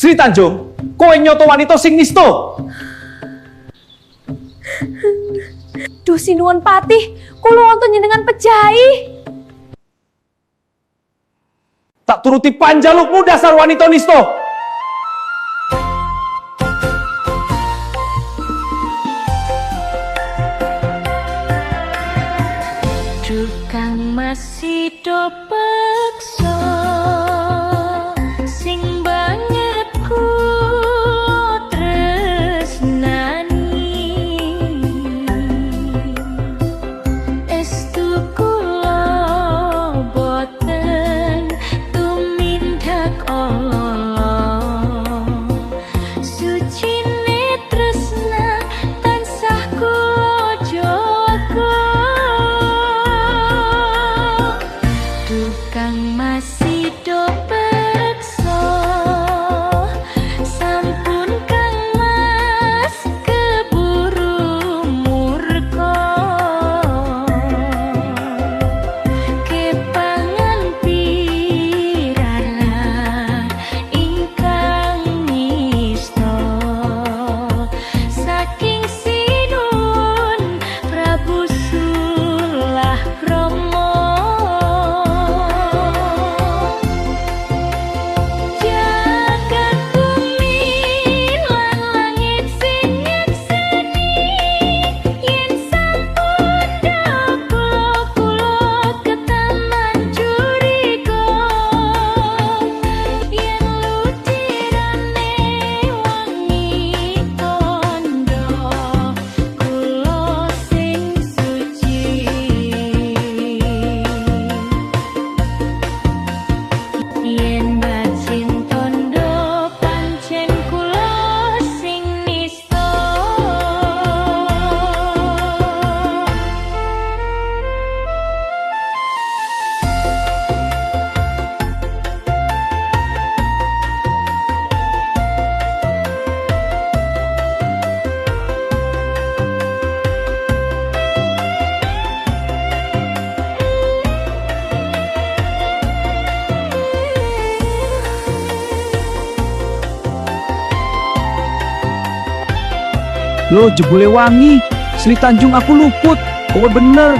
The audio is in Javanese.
Sri Tanjung, kowe nyoto wanita sing nisto. Duh sinuwun patih, kula wonten njenengan pejahi. Tak turuti panjalukmu dasar wanita nisto. Tukang masih do peksa sing banget ku tresnani estu kula boten tumindak Allah sucine tresna tansah kula jaga tukang masih do peksa sampun kang mas keburu murka kepangan piraran ingkang nista saking sinun Prabu Sulah Rama jagat bumi lan langit sing nyakseni yen sampun dawa kula ketaman curiga yen lutirane wangi tondo kula sing suci yen bacin tondo pancen kula sing nista Lo jebule wangi, Sri Tanjung aku luput. Kowe bener.